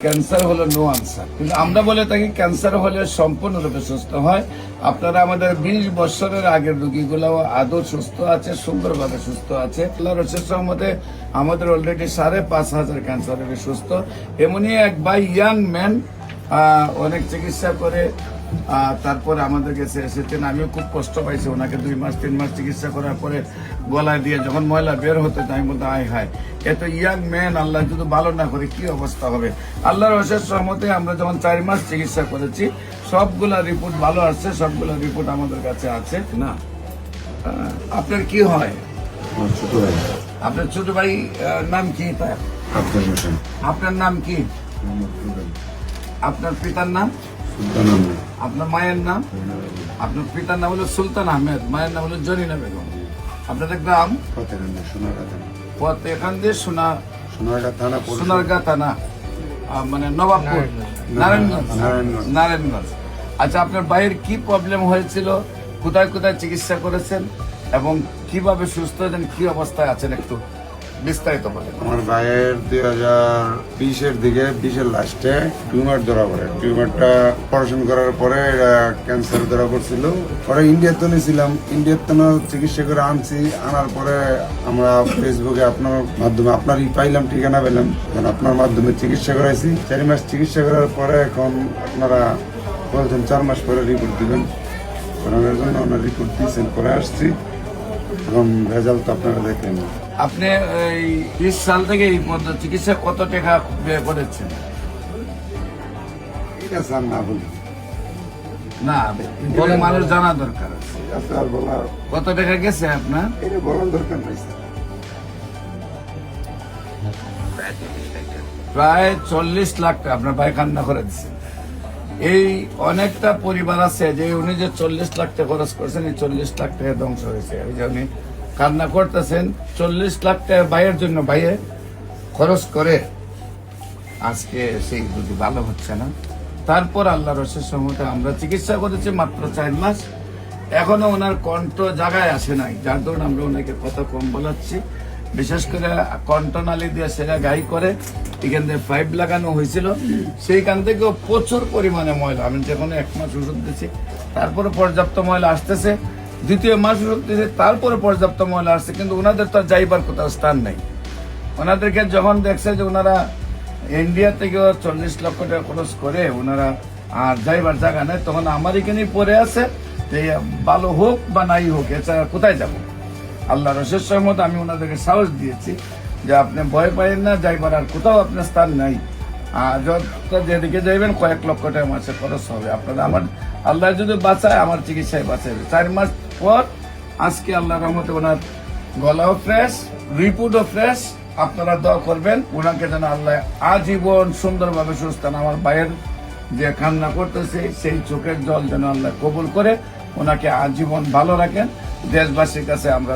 Cancer হলো no answer, কিন্তু আমরা বলে থাকি ক্যান্সার হলে সম্পূর্ণরূপে সুস্থ হয়। আপনারা আমাদের 20 বছরের আগের রোগীগুলো আদৌ সুস্থ আছে, সুন্দরভাবে সুস্থ আছে। আল্লাহর অশেষ রহমতে আমাদের অলরেডি 5,500 ক্যান্সার রোগী সুস্থ। এমনই এক ভাই ইয়াং ম্যান অনেক চিকিৎসা করে তারপরে আমাদের কাছে এসেছেন। আমিও খুব কষ্ট পাইছি ওনাকে 2 মাস 3 মাস চিকিৎসা করার পরে গলায় দিয়ে যখন ময়লা বের হতে আমি বলতে আয় হায়, এত ইয়াং ম্যান আল্লাহ যদি ভালো না করে কি অবস্থা হবে। আল্লাহর অশেষ রহমতে আমরা যখন 4 মাস চিকিৎসা করেছি সবগুলা রিপোর্ট ভালো আসছে, সবগুলা রিপোর্ট আমাদের কাছে আছে। না আপনার কি হয়? ছোট ভাই। আপনার ছোট ভাই নাম কি? আপনার নাম কি? আপনার পিতার নাম? আপনার মায়ের নাম? আপনার পিতার নাম হলো সুলতান আহমেদ, মায়ের নাম হলো জরিনা বেগম। আপনাদের গ্রাম ফতেখান্দি সোনারগাঁ থানা, মানে নবাবপুর, নারায়ণগঞ্জ। আচ্ছা, আপনার ভাইয়ের কি প্রবলেম হয়েছিল, কোথায় কোথায় চিকিৎসা করেছেন এবং কিভাবে সুস্থ হয়েছেন, কি অবস্থায় আছেন একটু বিস্তারিত বলেন। আমার ভাইয়ের 2020-এর দিকে 20-এর লাস্টে টিউমার ধরা পড়ে। টিউমারটা অপারেশন করার পরে এটা ক্যান্সার ধরা পড়ছিল। পরে ইন্ডিয়াতে নিয়েছিলাম, ইন্ডিয়াতে চিকিৎসা করে আনছি। আনার পরে আমরা ফেসবুকে আপনার মাধ্যমে আপনারই পাইলাম, ঠিকানা পেলাম, আপনার মাধ্যমে চিকিৎসা করাইছি। 4 মাস চিকিৎসা করার পরে এখন আপনারা বলছেন 4 মাস পরে রিপোর্ট দিবেন। করানোর জন্য ওনার রিপোর্ট দিয়েছেন, পরে আসছি। এবং রেজাল্ট তো আপনারা দেখেন। আপনি এই 20 সাল থেকে এই পর্যন্ত চিকিৎসা কত টাকা ব্যয় করেছেন? ঠিক আছে, আর না বলি না বলে মানুষ জানা দরকার আছে। আর বলা কত টাকা গেছে আপনার? এটা বলার দরকার নাই স্যার। প্রায় 40 লাখ টাকা আপনার ভাই কান্না করে দিচ্ছেন। এই অনেকটা পরিবার আছে যে উনি যে 40 লাখ টাকা খরচ করেছেন, এই 40 লাখ টাকা ধ্বংস হয়েছে। এই যে উনি কান্না করতেছেন, 40 লাখ টাকা ভাইয়ের জন্য ভাইয়ে খরচ করে আজকে সেই যদি ভালো হচ্ছে না। তারপর আল্লাহর অশেষ রহমতে আমরা চিকিৎসা করেছি মাত্র 4 মাস, এখনো ওনার কণ্ঠ জায়গায় আসে নাই, যার ধরুন আমরা ওনাকে কথা কম বলাচ্ছি। বিশেষ করে কণ্ঠনালী দিয়ে সেটা গাই করে এখান থেকে পাইপ লাগানো হয়েছিল, সেইখান থেকেও প্রচুর পরিমাণে ময়লা। আমি যখন 1 মাস ওষুধ দিচ্ছি, তারপরে পর্যাপ্ত ময়লা আসতেছে, 2য় মাস ওষুধ দিয়েছে, তারপরে পর্যাপ্ত ময়লা আসছে, কিন্তু ওনাদের তো যাইবার কোথাও স্থান নেই। ওনাদেরকে যখন দেখছে যে ওনারা ইন্ডিয়া থেকেও 40 লক্ষ টাকা খরচ করে ওনারা আর যাইবার জায়গা নেই, তখন আমার এখানেই পড়ে আছে যে ভালো হোক বা নাই হোক, এছাড়া কোথায় যাব। আল্লাহর অশেষ রহমত আমি ওনাদেরকে সাহস দিয়েছি যে আপনি ভয় পাইেন না, যাইবার আর কোথাও আপনার স্থান নাই। আর যত যেদিকে যাইবেন কয়েক লক্ষ টাকা মাসে খরচ হবে আপনারা। আমার আল্লাহ যদি বাঁচায়, আমার চিকিৎসায় বাঁচাবে। 4 মাস পর আজকে আল্লাহর রহমতে ওনার গলাও ফ্রেশ, রিপোর্টও ফ্রেশ। আপনারা দোয়া করবেন ওনাকে যেন আল্লাহ আজীবন সুন্দরভাবে সুস্থ। আমার ভাইয়ের যে কান্না করতেছে সেই চোখের জল যেন আল্লাহ কবুল করে ওনাকে আজীবন ভালো রাখেন। দেশবাসীর কাছে আমরা